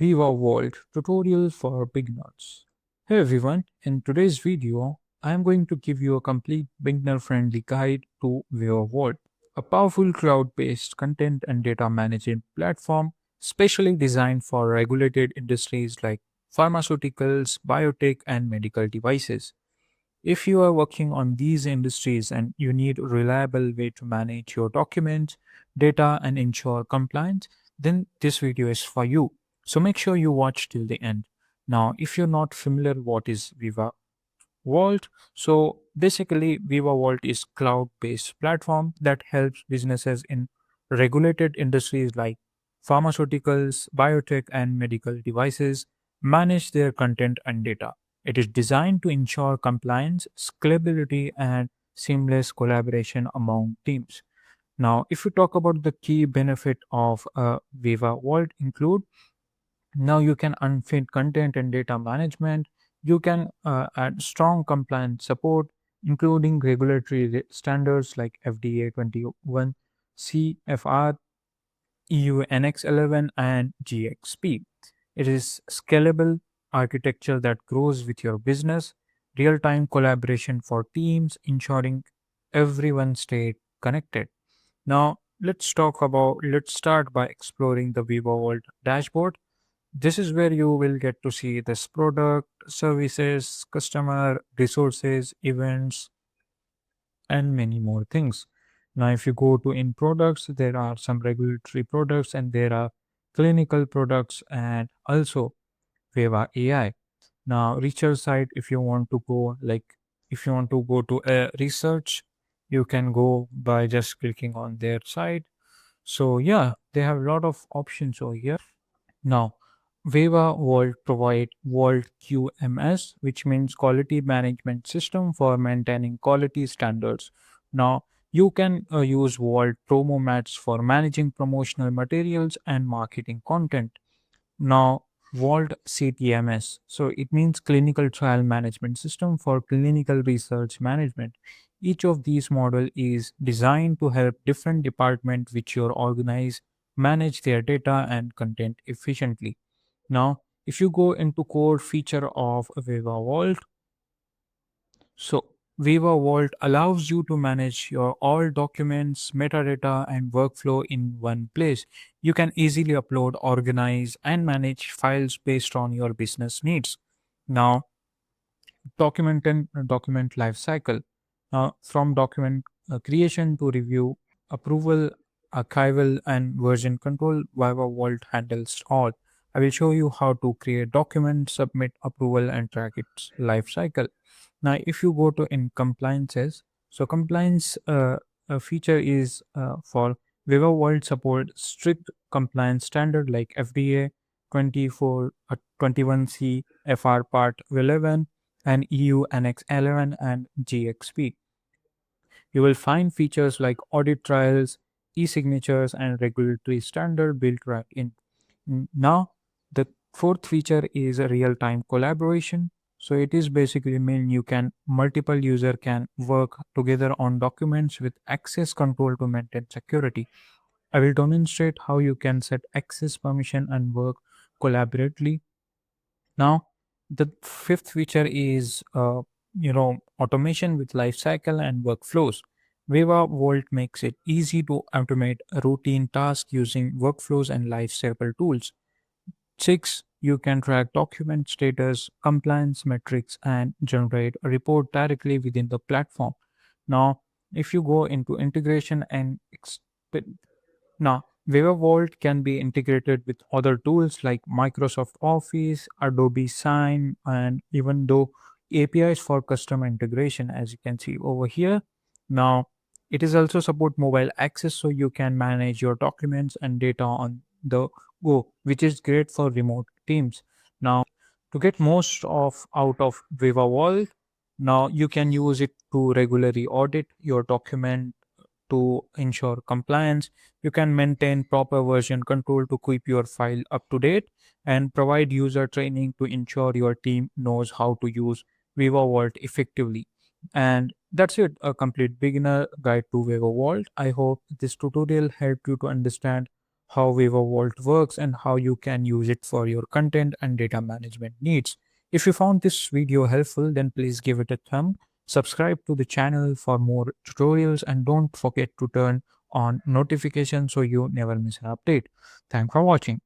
Veeva Vault tutorial for beginners. Hey everyone, in today's video, I am going to give you a complete beginner-friendly guide to Veeva Vault, a powerful cloud-based content and data management platform specially designed for regulated industries like pharmaceuticals, biotech, and medical devices. If you are working on these industries and you need a reliable way to manage your documents, data, and ensure compliance, then this video is for you. So make sure you watch till the end. Now, if you're not familiar what is Viva Vault, so basically Viva Vault is cloud-based platform that helps businesses in regulated industries like pharmaceuticals, biotech, and medical devices manage their content and data. It is designed to ensure compliance, scalability, and seamless collaboration among teams. Now, if we talk about the key benefit of Viva Vault include now you can unfit content and data management. You can add strong compliance support, including regulatory standards like FDA 21, CFR, EU Annex 11, and GXP. It is scalable architecture that grows with your business, real-time collaboration for teams, ensuring everyone stay connected. Now, let's start by exploring the Viva Vault dashboard. This is where you will get to see this product, services, customer, resources, events, and many more things. Now, if you go to in products, there are some regulatory products and there are clinical products and also Veva AI. Now, research side, if you want to go if you want to go to a research, you can go by just clicking on their site. So yeah, they have a lot of options over here. Now, Veeva Vault provide Vault QMS, which means Quality Management System for maintaining quality standards. Now, you can use Vault promo mats for managing promotional materials and marketing content. Now, Vault CTMS. So it means Clinical Trial Management System for clinical research management. Each of these model is designed to help different departments which you organize manage their data and content efficiently. Now, if you go into core feature of Viva Vault, so Viva Vault allows you to manage your all documents, metadata, and workflow in one place. You can easily upload, organize, and manage files based on your business needs. Now, document and document lifecycle. From document creation to review, approval, archival, and version control, Viva Vault handles all. I will show you how to create document, submit approval, and track its lifecycle. Now, if you go to in compliances, so compliance feature is for Viva Vault support strict compliance standard like FDA 24 21C FR Part 11 and EU Annex 11 and GXP. You will find features like audit trials, e-signatures, and regulatory standard built right in. Now, the fourth feature is a real-time collaboration. So it is basically mean you can multiple user can work together on documents with access control to maintain security. I will demonstrate how you can set access permission and work collaboratively. Now, the fifth feature is automation with lifecycle and workflows. Viva Vault makes it easy to automate routine tasks using workflows and lifecycle tools. Six, you can track document status, compliance metrics, and generate a report directly within the platform. Now, if you go into integration and now, Viva Vault can be integrated with other tools like Microsoft Office, Adobe Sign, and even though APIs for custom integration, as you can see over here. Now, it is also support mobile access, so you can manage your documents and data on the go, which is great for remote teams. Now, to get most of out of Viva Vault, now you can use it to regularly audit your document to ensure compliance. You can maintain proper version control to keep your file up to date and provide user training to ensure your team knows how to use Viva Vault effectively. And that's it, a complete beginner guide to Viva Vault. I hope this tutorial helped you to understand how Veeva Vault works, and how you can use it for your content and data management needs. If you found this video helpful, then please give it a thumb. Subscribe to the channel for more tutorials and don't forget to turn on notifications so you never miss an update. Thanks for watching.